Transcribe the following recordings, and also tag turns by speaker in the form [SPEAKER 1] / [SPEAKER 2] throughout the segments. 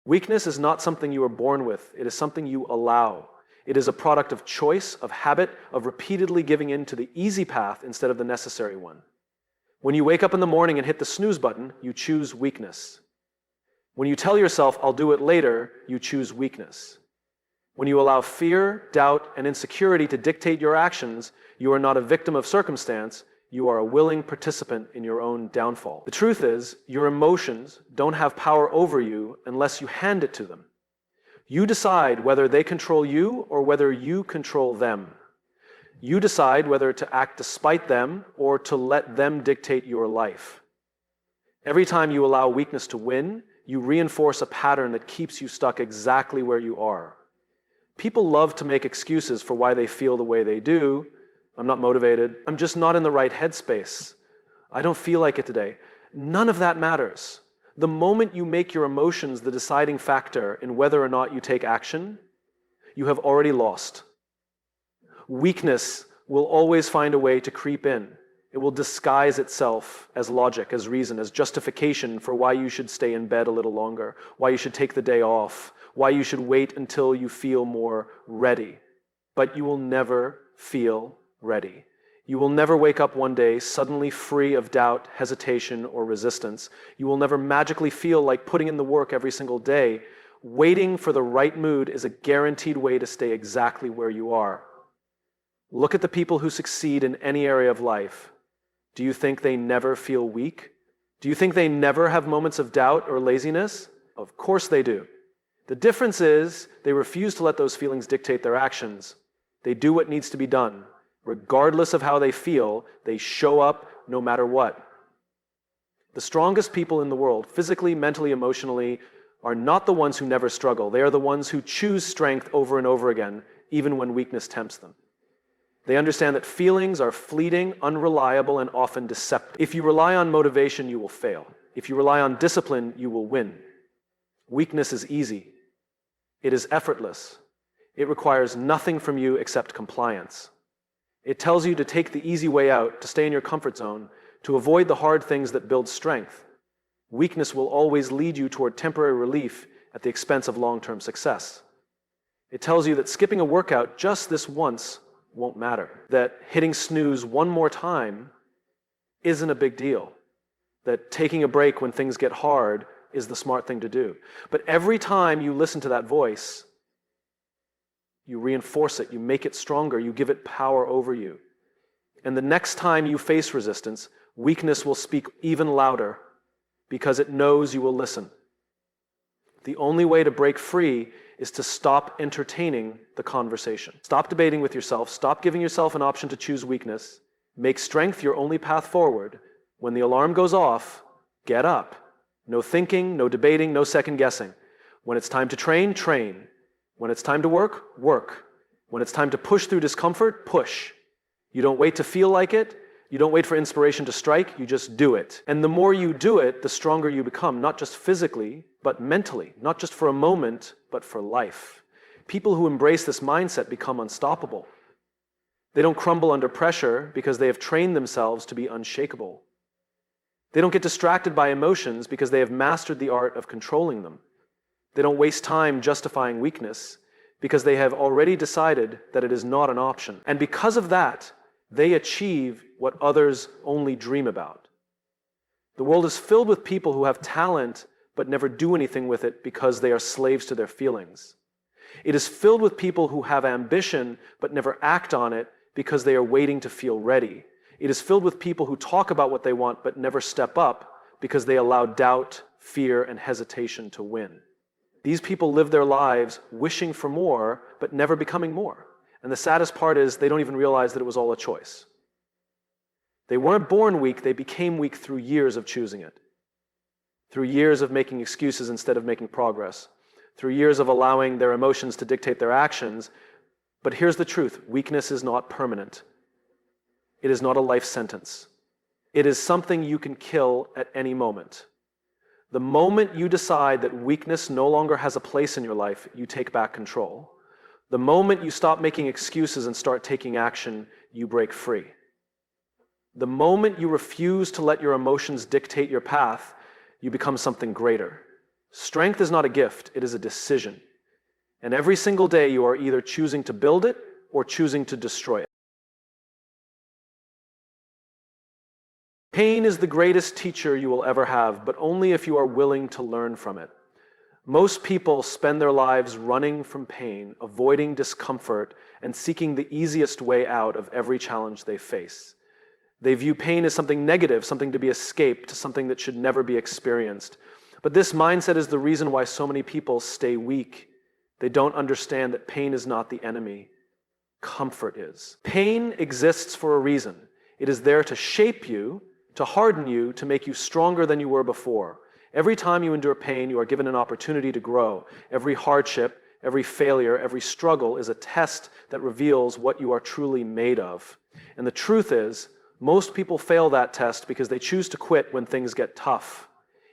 [SPEAKER 1] Weakness is not something you are born with. It is something you allow. It is a product of choice, of habit, of repeatedly giving in to the easy path instead of the necessary one. When you wake up in the morning and hit the snooze button, you choose weakness. When you tell yourself, I'll do it later, you choose weakness. When you allow fear, doubt, and insecurity to dictate your actions, you are not a victim of circumstance, you are a willing participant in your own downfall. The truth is, your emotions don't have power over you unless you hand it to them. You decide whether they control you or whether you control them. You decide whether to act despite them or to let them dictate your life. Every time you allow weakness to win, you reinforce a pattern that keeps you stuck exactly where you are. People love to make excuses for why they feel the way they do. I'm not motivated. I'm just not in the right headspace. I don't feel like it today. None of that matters. The moment you make your emotions the deciding factor in whether or not you take action, you have already lost. Weakness will always find a way to creep in. It will disguise itself as logic, as reason, as justification for why you should stay in bed a little longer, why you should take the day off, why you should wait until you feel more ready. But you will never feel ready. You will never wake up one day suddenly free of doubt, hesitation, or resistance. You will never magically feel like putting in the work every single day. Waiting for the right mood is a guaranteed way to stay exactly where you are. Look at the people who succeed in any area of life. Do you think they never feel weak? Do you think they never have moments of doubt or laziness? Of course they do. The difference is they refuse to let those feelings dictate their actions. They do what needs to be done. Regardless of how they feel, they show up no matter what. The strongest people in the world, physically, mentally, emotionally, are not the ones who never struggle. They are the ones who choose strength over and over again, even when weakness tempts them. They understand that feelings are fleeting, unreliable, and often deceptive. If you rely on motivation, you will fail. If you rely on discipline, you will win. Weakness is easy. It is effortless. It requires nothing from you except compliance. It tells you to take the easy way out, to stay in your comfort zone, to avoid the hard things that build strength. Weakness will always lead you toward temporary relief at the expense of long-term success. It tells you that skipping a workout just this once won't matter, that hitting snooze one more time isn't a big deal, that taking a break when things get hard is the smart thing to do. But every time you listen to that voice, you reinforce it, you make it stronger, you give it power over you. And the next time you face resistance, weakness will speak even louder because it knows you will listen. The only way to break free is to stop entertaining the conversation. Stop debating with yourself, stop giving yourself an option to choose weakness, make strength your only path forward. When the alarm goes off, get up. No thinking, no debating, no second guessing. When it's time to train, train. When it's time to work, work. When it's time to push through discomfort, push. You don't wait to feel like it. You don't wait for inspiration to strike. You just do it. And the more you do it, the stronger you become, not just physically, but mentally. Not just for a moment, but for life. People who embrace this mindset become unstoppable. They don't crumble under pressure because they have trained themselves to be unshakable. They don't get distracted by emotions because they have mastered the art of controlling them. They don't waste time justifying weakness because they have already decided that it is not an option. And because of that, they achieve what others only dream about. The world is filled with people who have talent but never do anything with it because they are slaves to their feelings. It is filled with people who have ambition but never act on it because they are waiting to feel ready. It is filled with people who talk about what they want but never step up because they allow doubt, fear, and hesitation to win. These people live their lives wishing for more, but never becoming more. And the saddest part is they don't even realize that it was all a choice. They weren't born weak, they became weak through years of choosing it. Through years of making excuses instead of making progress. Through years of allowing their emotions to dictate their actions. But here's the truth, weakness is not permanent. It is not a life sentence. It is something you can kill at any moment. The moment you decide that weakness no longer has a place in your life, you take back control. The moment you stop making excuses and start taking action, you break free. The moment you refuse to let your emotions dictate your path, you become something greater. Strength is not a gift, it is a decision. And every single day you are either choosing to build it or choosing to destroy it. Pain is the greatest teacher you will ever have, but only if you are willing to learn from it. Most people spend their lives running from pain, avoiding discomfort, and seeking the easiest way out of every challenge they face. They view pain as something negative, something to be escaped, something that should never be experienced. But this mindset is the reason why so many people stay weak. They don't understand that pain is not the enemy. Comfort is. Pain exists for a reason. It is there to shape you, to harden you, to make you stronger than you were before. Every time you endure pain, you are given an opportunity to grow. Every hardship, every failure, every struggle is a test that reveals what you are truly made of. And the truth is, most people fail that test because they choose to quit when things get tough,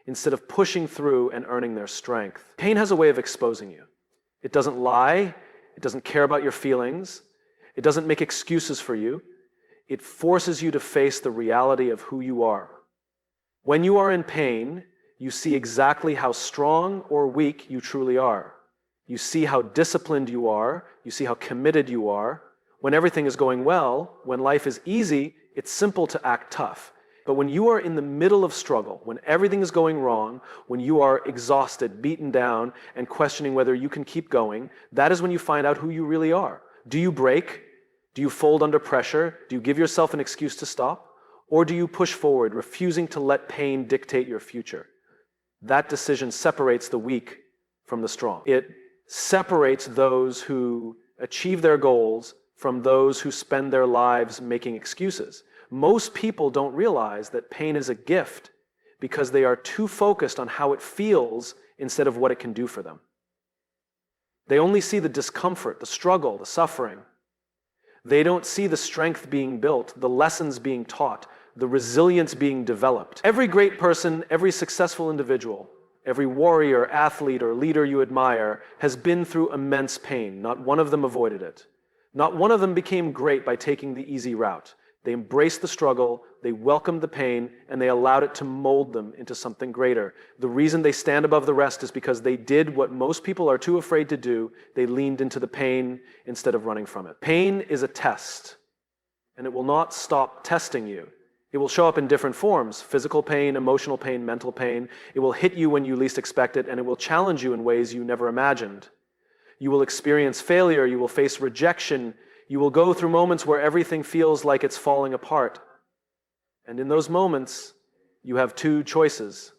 [SPEAKER 1] instead of pushing through and earning their strength. Pain has a way of exposing you. It doesn't lie. It doesn't care about your feelings. It doesn't make excuses for you. It forces you to face the reality of who you are. When you are in pain, you see exactly how strong or weak you truly are. You see how disciplined you are. You see how committed you are. When everything is going well, when life is easy, it's simple to act tough. But when you are in the middle of struggle, when everything is going wrong, when you are exhausted, beaten down, and questioning whether you can keep going, that is when you find out who you really are. Do you break? Do you fold under pressure? Do you give yourself an excuse to stop? Or do you push forward, refusing to let pain dictate your future? That decision separates the weak from the strong. It separates those who achieve their goals from those who spend their lives making excuses. Most people don't realize that pain is a gift because they are too focused on how it feels instead of what it can do for them. They only see the discomfort, the struggle, the suffering. They don't see the strength being built, the lessons being taught, the resilience being developed. Every great person, every successful individual, every warrior, athlete, or leader you admire has been through immense pain. Not one of them avoided it. Not one of them became great by taking the easy route. They embraced the struggle, they welcomed the pain, and they allowed it to mold them into something greater. The reason they stand above the rest is because they did what most people are too afraid to do. They leaned into the pain instead of running from it. Pain is a test, and it will not stop testing you. It will show up in different forms: physical pain, emotional pain, mental pain. It will hit you when you least expect it, and it will challenge you in ways you never imagined. You will experience failure, you will face rejection, you will go through moments where everything feels like it's falling apart. And in those moments, you have two choices.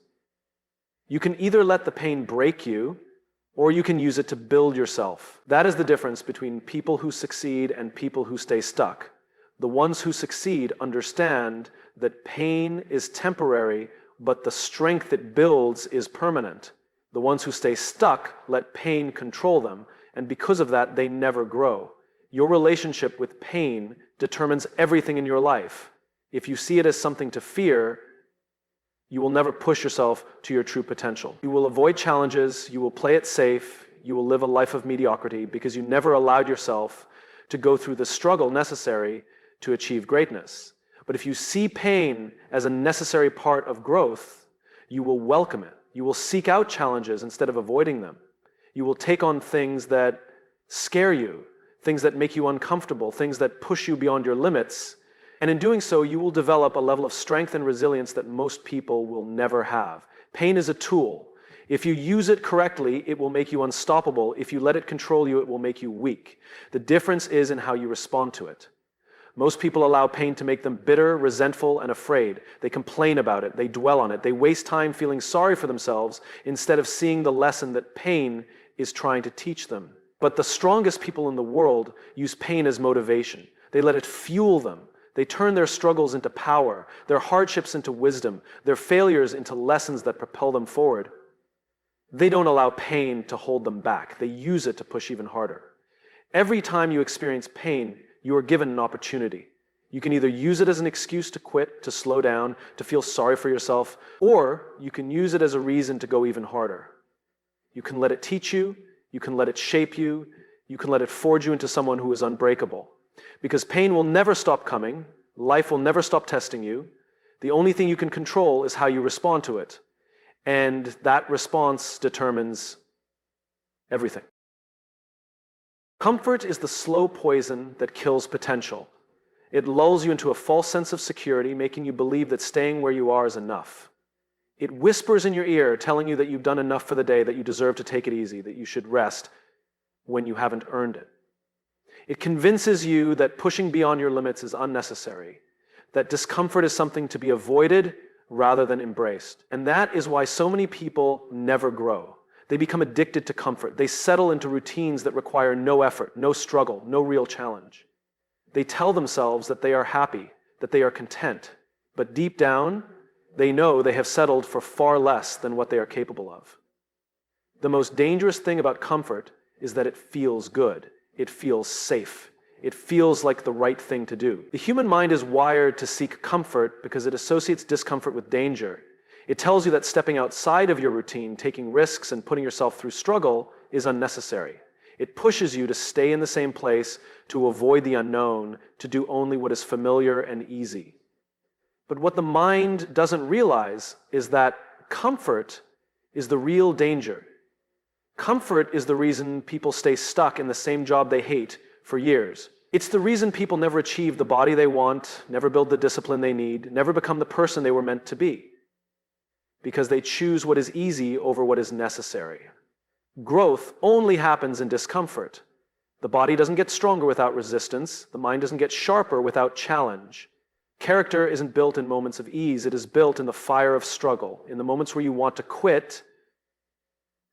[SPEAKER 1] You can either let the pain break you, or you can use it to build yourself. That is the difference between people who succeed and people who stay stuck. The ones who succeed understand that pain is temporary, but the strength it builds is permanent. The ones who stay stuck let pain control them, and because of that, they never grow. Your relationship with pain determines everything in your life. If you see it as something to fear, you will never push yourself to your true potential. You will avoid challenges, you will play it safe, you will live a life of mediocrity because you never allowed yourself to go through the struggle necessary to achieve greatness. But if you see pain as a necessary part of growth, you will welcome it. You will seek out challenges instead of avoiding them. You will take on things that scare you, things that make you uncomfortable, things that push you beyond your limits. And in doing so, you will develop a level of strength and resilience that most people will never have. Pain is a tool. If you use it correctly, it will make you unstoppable. If you let it control you, it will make you weak. The difference is in how you respond to it. Most people allow pain to make them bitter, resentful, and afraid. They complain about it. They dwell on it. They waste time feeling sorry for themselves instead of seeing the lesson that pain is trying to teach them. But the strongest people in the world use pain as motivation. They let it fuel them. They turn their struggles into power, their hardships into wisdom, their failures into lessons that propel them forward. They don't allow pain to hold them back. They use it to push even harder. Every time you experience pain, you are given an opportunity. You can either use it as an excuse to quit, to slow down, to feel sorry for yourself, or you can use it as a reason to go even harder. You can let it teach you, you can let it shape you, you can let it forge you into someone who is unbreakable. Because pain will never stop coming, life will never stop testing you. The only thing you can control is how you respond to it. And that response determines everything. Comfort is the slow poison that kills potential. It lulls you into a false sense of security, making you believe that staying where you are is enough. It whispers in your ear, telling you that you've done enough for the day, that you deserve to take it easy, that you should rest when you haven't earned it. It convinces you that pushing beyond your limits is unnecessary, that discomfort is something to be avoided rather than embraced. And that is why so many people never grow. They become addicted to comfort. They settle into routines that require no effort, no struggle, no real challenge. They tell themselves that they are happy, that they are content, but deep down, they know they have settled for far less than what they are capable of. The most dangerous thing about comfort is that it feels good. It feels safe. It feels like the right thing to do. The human mind is wired to seek comfort because it associates discomfort with danger. It tells you that stepping outside of your routine, taking risks, and putting yourself through struggle is unnecessary. It pushes you to stay in the same place, to avoid the unknown, to do only what is familiar and easy. But what the mind doesn't realize is that comfort is the real danger. Comfort is the reason people stay stuck in the same job they hate for years. It's the reason people never achieve the body they want, never build the discipline they need, never become the person they were meant to be. Because they choose what is easy over what is necessary. Growth only happens in discomfort. The body doesn't get stronger without resistance. The mind doesn't get sharper without challenge. Character isn't built in moments of ease. It is built in the fire of struggle, in the moments where you want to quit,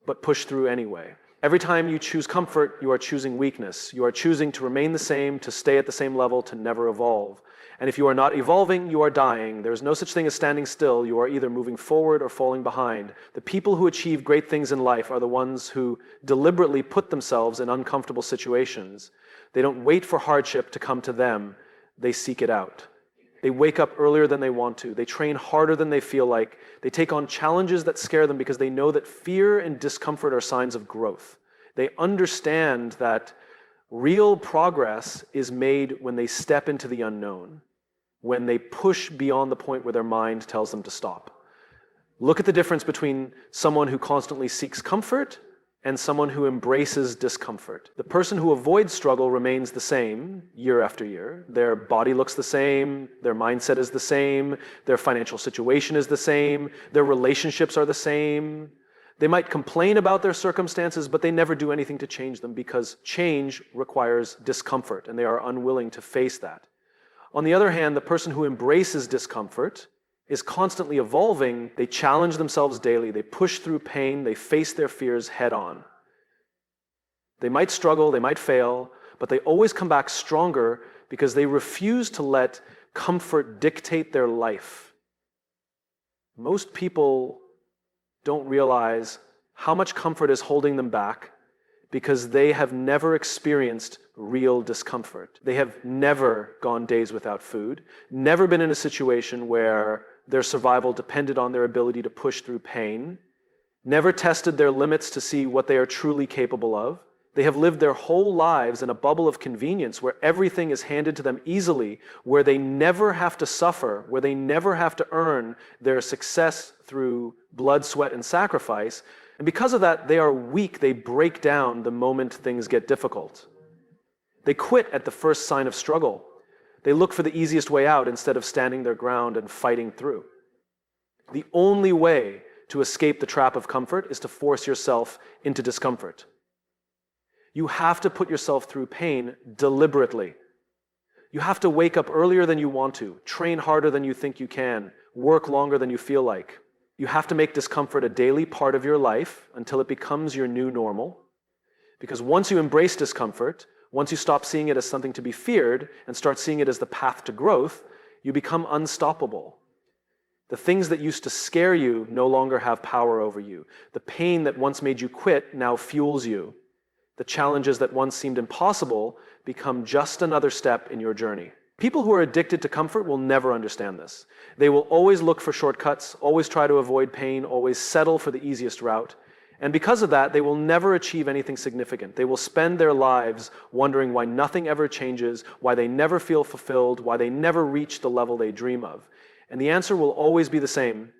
[SPEAKER 1] but push through anyway. Every time you choose comfort, you are choosing weakness. You are choosing to remain the same, to stay at the same level, to never evolve. And if you are not evolving, you are dying. There is no such thing as standing still. You are either moving forward or falling behind. The people who achieve great things in life are the ones who deliberately put themselves in uncomfortable situations. They don't wait for hardship to come to them. They seek it out. They wake up earlier than they want to. They train harder than they feel like. They take on challenges that scare them because they know that fear and discomfort are signs of growth. They understand that real progress is made when they step into the unknown, when they push beyond the point where their mind tells them to stop. Look at the difference between someone who constantly seeks comfort and someone who embraces discomfort. The person who avoids struggle remains the same year after year. Their body looks the same, their mindset is the same, their financial situation is the same, their relationships are the same. They might complain about their circumstances, but they never do anything to change them because change requires discomfort, and they are unwilling to face that. On the other hand, the person who embraces discomfort is constantly evolving. They challenge themselves daily. They push through pain. They face their fears head on. They might struggle, they might fail, but they always come back stronger because they refuse to let comfort dictate their life. Most people don't realize how much comfort is holding them back because they have never experienced real discomfort. They have never gone days without food, never been in a situation where their survival depended on their ability to push through pain, never tested their limits to see what they are truly capable of. They have lived their whole lives in a bubble of convenience where everything is handed to them easily, where they never have to suffer, where they never have to earn their success through blood, sweat, and sacrifice. And because of that, they are weak. They break down the moment things get difficult. They quit at the first sign of struggle. They look for the easiest way out instead of standing their ground and fighting through. The only way to escape the trap of comfort is to force yourself into discomfort. You have to put yourself through pain deliberately. You have to wake up earlier than you want to, train harder than you think you can, work longer than you feel like. You have to make discomfort a daily part of your life until it becomes your new normal. Because once you embrace discomfort, once you stop seeing it as something to be feared and start seeing it as the path to growth, you become unstoppable. The things that used to scare you no longer have power over you. The pain that once made you quit now fuels you. The challenges that once seemed impossible become just another step in your journey. People who are addicted to comfort will never understand this. They will always look for shortcuts, always try to avoid pain, always settle for the easiest route. And because of that, they will never achieve anything significant. They will spend their lives wondering why nothing ever changes, why they never feel fulfilled, why they never reach the level they dream of. And the answer will always be the same,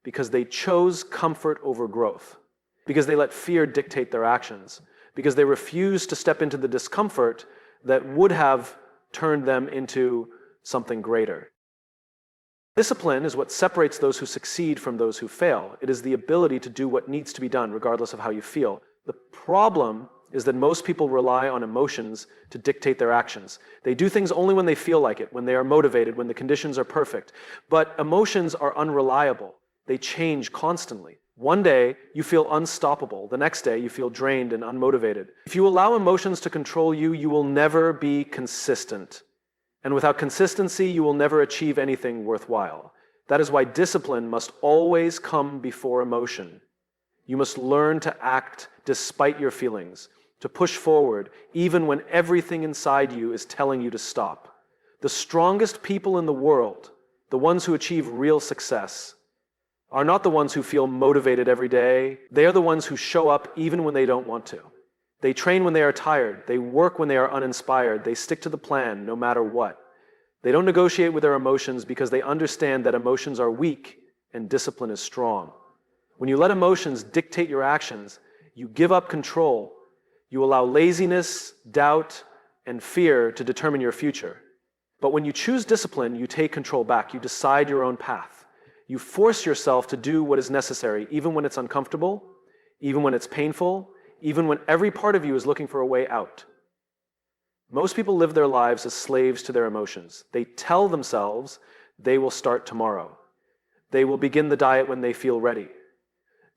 [SPEAKER 1] because they chose comfort over growth, because they let fear dictate their actions, because they refused to step into the discomfort that would have turned them into something greater. Discipline is what separates those who succeed from those who fail. It is the ability to do what needs to be done, regardless of how you feel. The problem is that most people rely on emotions to dictate their actions. They do things only when they feel like it, when they are motivated, when the conditions are perfect. But emotions are unreliable. They change constantly. One day, you feel unstoppable. The next day, you feel drained and unmotivated. If you allow emotions to control you, you will never be consistent. And without consistency, you will never achieve anything worthwhile. That is why discipline must always come before emotion. You must learn to act despite your feelings, to push forward, even when everything inside you is telling you to stop. The strongest people in the world, the ones who achieve real success, are not the ones who feel motivated every day. They are the ones who show up even when they don't want to. They train when they are tired. They work when they are uninspired. They stick to the plan no matter what. They don't negotiate with their emotions because they understand that emotions are weak and discipline is strong. When you let emotions dictate your actions, you give up control. You allow laziness, doubt, and fear to determine your future. But when you choose discipline, you take control back. You decide your own path. You force yourself to do what is necessary, even when it's uncomfortable, even when it's painful, even when every part of you is looking for a way out. Most people live their lives as slaves to their emotions. They tell themselves they will start tomorrow. They will begin the diet when they feel ready.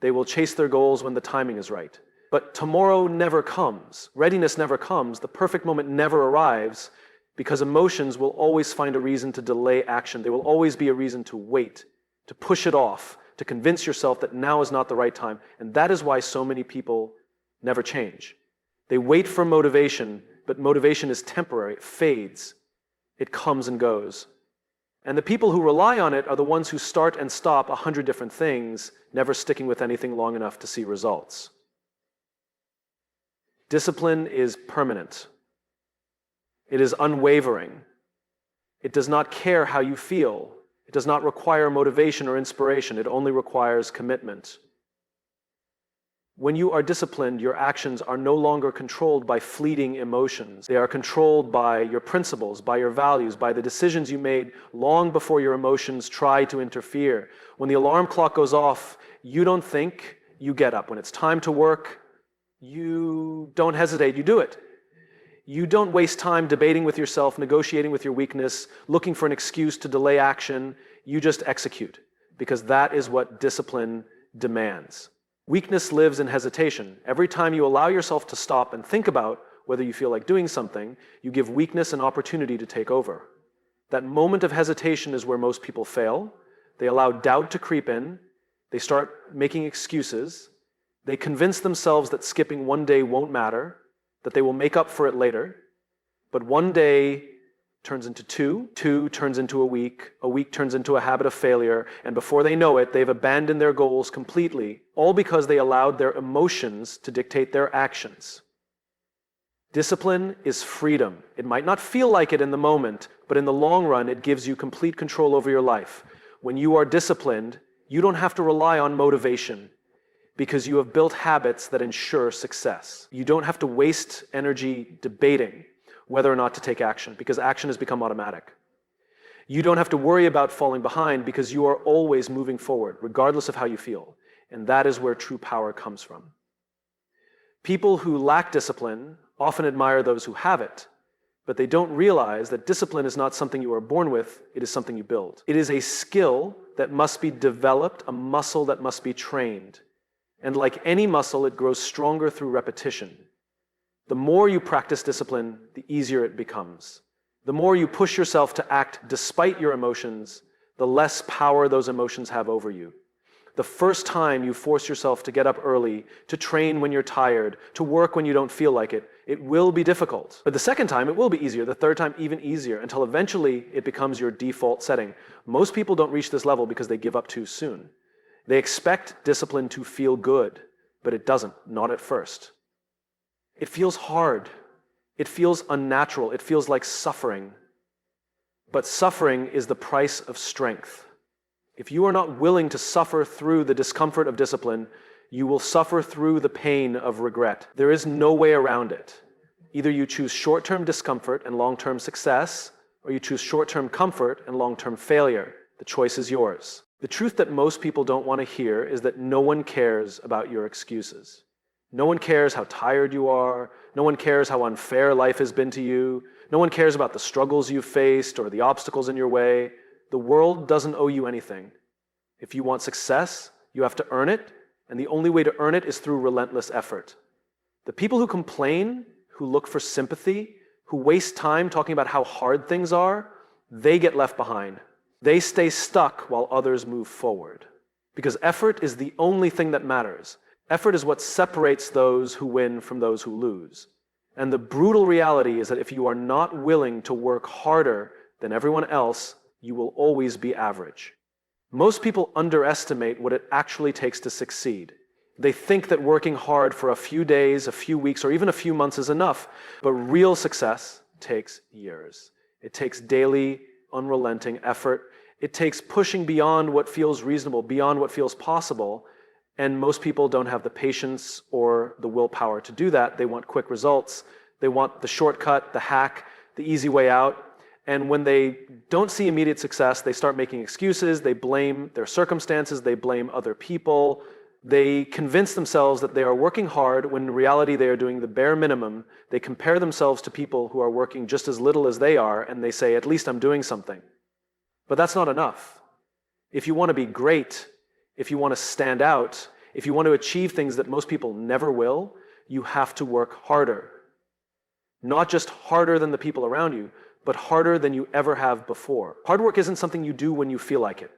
[SPEAKER 1] They will chase their goals when the timing is right. But tomorrow never comes. Readiness never comes. The perfect moment never arrives because emotions will always find a reason to delay action. There will always be a reason to wait, to push it off, to convince yourself that now is not the right time. And that is why so many people never change. They wait for motivation, but motivation is temporary. It fades. It comes and goes. And the people who rely on it are the ones who start and stop 100 different things, never sticking with anything long enough to see results. Discipline is permanent. It is unwavering. It does not care how you feel. It does not require motivation or inspiration. It only requires commitment. When you are disciplined, your actions are no longer controlled by fleeting emotions. They are controlled by your principles, by your values, by the decisions you made long before your emotions try to interfere. When the alarm clock goes off, you don't think, you get up. When it's time to work, you don't hesitate, you do it. You don't waste time debating with yourself, negotiating with your weakness, looking for an excuse to delay action. You just execute, because that is what discipline demands. Weakness lives in hesitation. Every time you allow yourself to stop and think about whether you feel like doing something, you give weakness an opportunity to take over. That moment of hesitation is where most people fail. They allow doubt to creep in. They start making excuses. They convince themselves that skipping one day won't matter, that they will make up for it later. But one day turns into two turns into a week turns into a habit of failure, and before they know it, they've abandoned their goals completely, all because they allowed their emotions to dictate their actions. Discipline is freedom. It might not feel like it in the moment, but in the long run, it gives you complete control over your life. When you are disciplined, you don't have to rely on motivation because you have built habits that ensure success. You don't have to waste energy debating whether or not to take action, because action has become automatic. You don't have to worry about falling behind because you are always moving forward, regardless of how you feel. And that is where true power comes from. People who lack discipline often admire those who have it, but they don't realize that discipline is not something you are born with, it is something you build. It is a skill that must be developed, a muscle that must be trained. And like any muscle, it grows stronger through repetition. The more you practice discipline, the easier it becomes. The more you push yourself to act despite your emotions, the less power those emotions have over you. The first time you force yourself to get up early, to train when you're tired, to work when you don't feel like it, it will be difficult. But the second time, it will be easier. The third time, even easier, until eventually it becomes your default setting. Most people don't reach this level because they give up too soon. They expect discipline to feel good, but it doesn't, not at first. It feels hard. It feels unnatural. It feels like suffering. But suffering is the price of strength. If you are not willing to suffer through the discomfort of discipline, you will suffer through the pain of regret. There is no way around it. Either you choose short-term discomfort and long-term success, or you choose short-term comfort and long-term failure. The choice is yours. The truth that most people don't want to hear is that no one cares about your excuses. No one cares how tired you are. No one cares how unfair life has been to you. No one cares about the struggles you've faced or the obstacles in your way. The world doesn't owe you anything. If you want success, you have to earn it, and the only way to earn it is through relentless effort. The people who complain, who look for sympathy, who waste time talking about how hard things are, they get left behind. They stay stuck while others move forward. Because effort is the only thing that matters. Effort is what separates those who win from those who lose. And the brutal reality is that if you are not willing to work harder than everyone else, you will always be average. Most people underestimate what it actually takes to succeed. They think that working hard for a few days, a few weeks, or even a few months is enough, but real success takes years. It takes daily, unrelenting effort. It takes pushing beyond what feels reasonable, beyond what feels possible, and most people don't have the patience or the willpower to do that. They want quick results. They want the shortcut, the hack, the easy way out. And when they don't see immediate success, they start making excuses. They blame their circumstances. They blame other people. They convince themselves that they are working hard when in reality they are doing the bare minimum. They compare themselves to people who are working just as little as they are, and they say, at least I'm doing something. But that's not enough. If you want to be great, if you want to stand out, if you want to achieve things that most people never will, you have to work harder. Not just harder than the people around you, but harder than you ever have before. Hard work isn't something you do when you feel like it.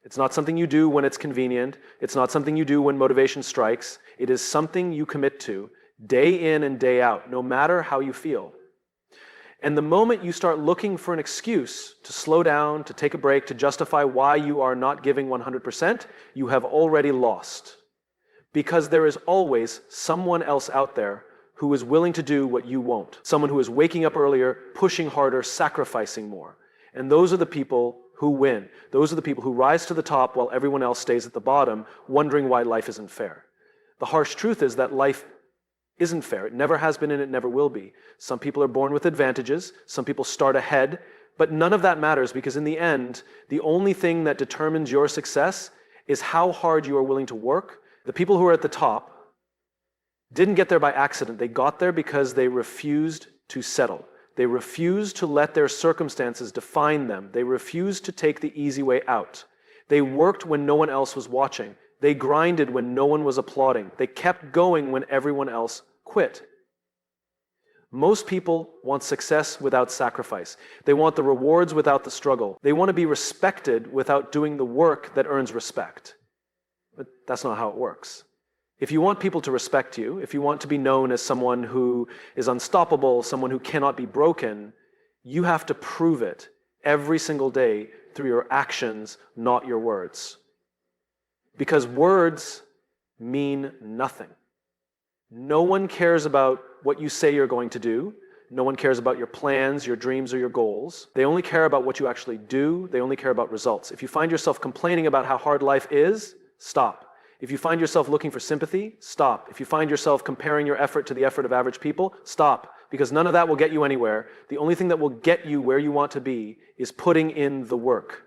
[SPEAKER 1] It's not something you do when it's convenient. It's not something you do when motivation strikes. It is something you commit to day in and day out, no matter how you feel. And the moment you start looking for an excuse to slow down, to take a break, to justify why you are not giving 100%, you have already lost. Because there is always someone else out there who is willing to do what you won't. Someone who is waking up earlier, pushing harder, sacrificing more. And those are the people who win. Those are the people who rise to the top while everyone else stays at the bottom, wondering why life isn't fair. The harsh truth is that life isn't fair. It never has been and it never will be. Some people are born with advantages. Some people start ahead. But none of that matters because in the end, the only thing that determines your success is how hard you are willing to work. The people who are at the top didn't get there by accident. They got there because they refused to settle. They refused to let their circumstances define them. They refused to take the easy way out. They worked when no one else was watching. They grinded when no one was applauding. They kept going when everyone else quit. Most people want success without sacrifice. They want the rewards without the struggle. They want to be respected without doing the work that earns respect. But that's not how it works. If you want people to respect you, if you want to be known as someone who is unstoppable, someone who cannot be broken, you have to prove it every single day through your actions, not your words. Because words mean nothing. No one cares about what you say you're going to do. No one cares about your plans, your dreams, or your goals. They only care about what you actually do. They only care about results. If you find yourself complaining about how hard life is, stop. If you find yourself looking for sympathy, stop. If you find yourself comparing your effort to the effort of average people, stop. Because none of that will get you anywhere. The only thing that will get you where you want to be is putting in the work.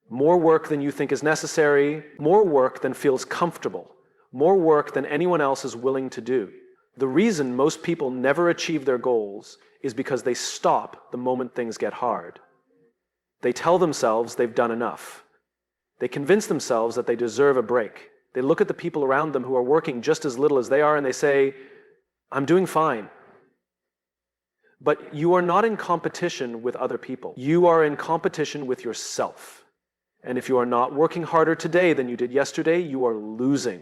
[SPEAKER 1] More work than you think is necessary, more work than feels comfortable, more work than anyone else is willing to do. The reason most people never achieve their goals is because they stop the moment things get hard. They tell themselves they've done enough. They convince themselves that they deserve a break. They look at the people around them who are working just as little as they are and they say, I'm doing fine. But you are not in competition with other people. You are in competition with yourself. And if you are not working harder today than you did yesterday, you are losing.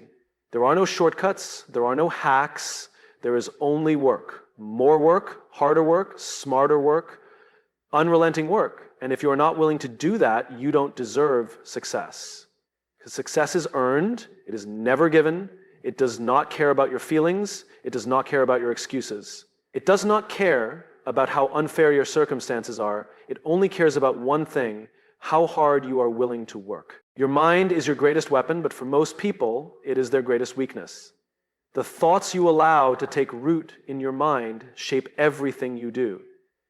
[SPEAKER 1] There are no shortcuts. There are no hacks. There is only work. More work, harder work, smarter work, unrelenting work. And if you are not willing to do that, you don't deserve success. Because success is earned. It is never given. It does not care about your feelings. It does not care about your excuses. It does not care about how unfair your circumstances are. It only cares about one thing: how hard you are willing to work. Your mind is your greatest weapon, but for most people, it is their greatest weakness. The thoughts you allow to take root in your mind shape everything you do.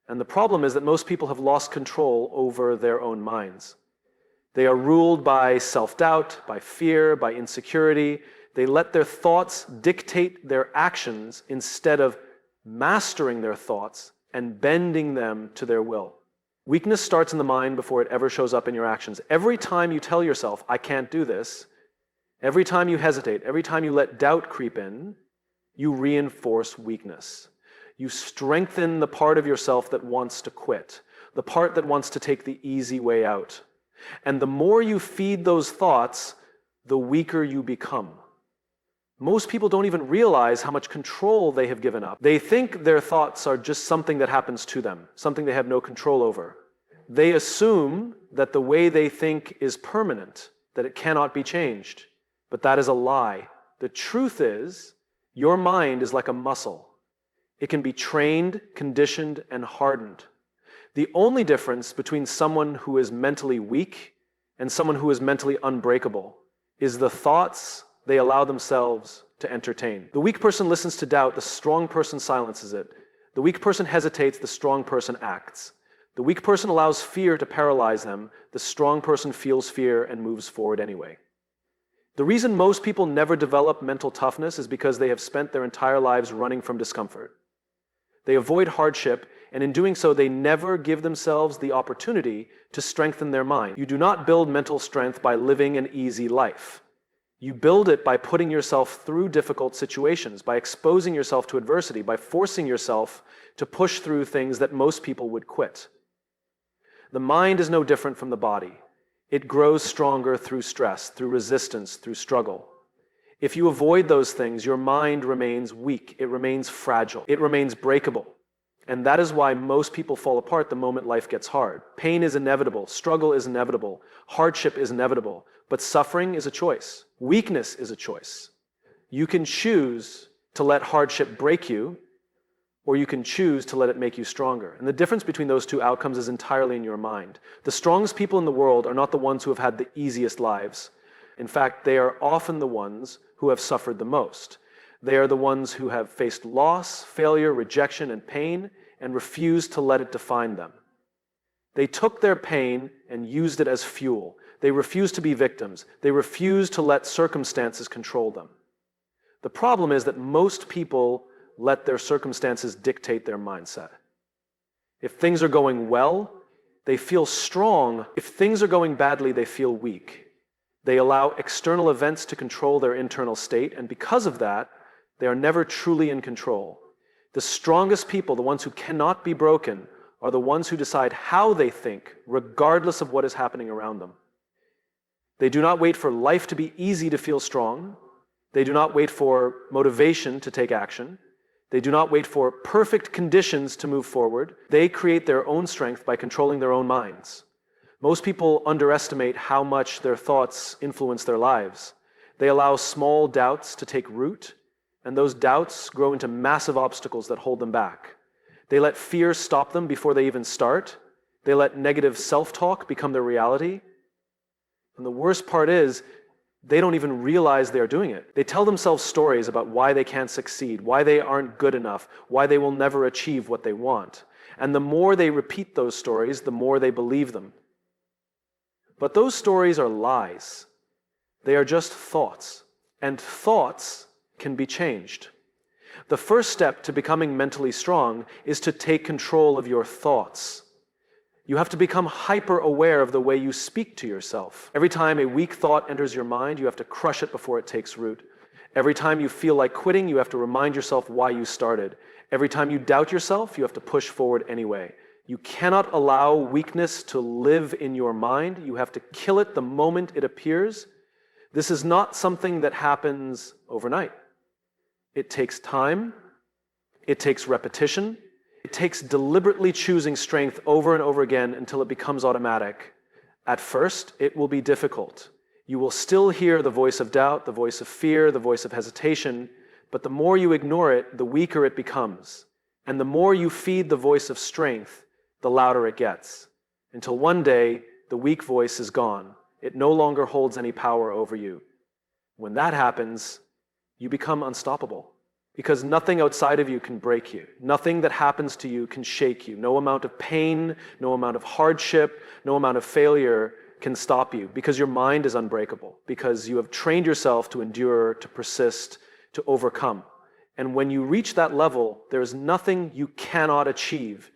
[SPEAKER 1] And the problem is that most people have lost control over their own minds. They are ruled by self-doubt, by fear, by insecurity. They let their thoughts dictate their actions instead of mastering their thoughts and bending them to their will. Weakness starts in the mind before it ever shows up in your actions. Every time you tell yourself, I can't do this, every time you hesitate, every time you let doubt creep in, you reinforce weakness. You strengthen the part of yourself that wants to quit, the part that wants to take the easy way out. And the more you feed those thoughts, the weaker you become. Most people don't even realize how much control they have given up. They think their thoughts are just something that happens to them, something they have no control over. They assume that the way they think is permanent, that it cannot be changed. But that is a lie. The truth is, your mind is like a muscle. It can be trained, conditioned, and hardened. The only difference between someone who is mentally weak and someone who is mentally unbreakable is the thoughts they allow themselves to entertain. The weak person listens to doubt, the strong person silences it. The weak person hesitates, the strong person acts. The weak person allows fear to paralyze them, the strong person feels fear and moves forward anyway. The reason most people never develop mental toughness is because they have spent their entire lives running from discomfort. They avoid hardship, and in doing so, they never give themselves the opportunity to strengthen their mind. You do not build mental strength by living an easy life. You build it by putting yourself through difficult situations, by exposing yourself to adversity, by forcing yourself to push through things that most people would quit. The mind is no different from the body. It grows stronger through stress, through resistance, through struggle. If you avoid those things, your mind remains weak, it remains fragile, it remains breakable. And that is why most people fall apart the moment life gets hard. Pain is inevitable, struggle is inevitable, hardship is inevitable, but suffering is a choice. Weakness is a choice. You can choose to let hardship break you, or you can choose to let it make you stronger. And the difference between those two outcomes is entirely in your mind. The strongest people in the world are not the ones who have had the easiest lives. In fact, they are often the ones who have suffered the most. They are the ones who have faced loss, failure, rejection, and pain, and refused to let it define them. They took their pain and used it as fuel. They refused to be victims. They refused to let circumstances control them. The problem is that most people let their circumstances dictate their mindset. If things are going well, they feel strong. If things are going badly, they feel weak. They allow external events to control their internal state, and because of that, they are never truly in control. The strongest people, the ones who cannot be broken, are the ones who decide how they think, regardless of what is happening around them. They do not wait for life to be easy to feel strong. They do not wait for motivation to take action. They do not wait for perfect conditions to move forward. They create their own strength by controlling their own minds. Most people underestimate how much their thoughts influence their lives. They allow small doubts to take root, and those doubts grow into massive obstacles that hold them back. They let fear stop them before they even start. They let negative self-talk become their reality. And the worst part is, they don't even realize they're doing it. They tell themselves stories about why they can't succeed, why they aren't good enough, why they will never achieve what they want. And the more they repeat those stories, the more they believe them. But those stories are lies. They are just thoughts. And thoughts can be changed. The first step to becoming mentally strong is to take control of your thoughts. You have to become hyper-aware of the way you speak to yourself. Every time a weak thought enters your mind, you have to crush it before it takes root. Every time you feel like quitting, you have to remind yourself why you started. Every time you doubt yourself, you have to push forward anyway. You cannot allow weakness to live in your mind. You have to kill it the moment it appears. This is not something that happens overnight. It takes time. It takes repetition. It takes deliberately choosing strength over and over again until it becomes automatic. At first, it will be difficult. You will still hear the voice of doubt, the voice of fear, the voice of hesitation, but the more you ignore it, the weaker it becomes. And the more you feed the voice of strength, the louder it gets. Until one day, The weak voice is gone. It no longer holds any power over you. When that happens, you become unstoppable. Because nothing outside of you can break you. Nothing that happens to you can shake you. No amount of pain, no amount of hardship, no amount of failure can stop you. Because your mind is unbreakable. Because you have trained yourself to endure, to persist, to overcome. And when you reach that level, there is nothing you cannot achieve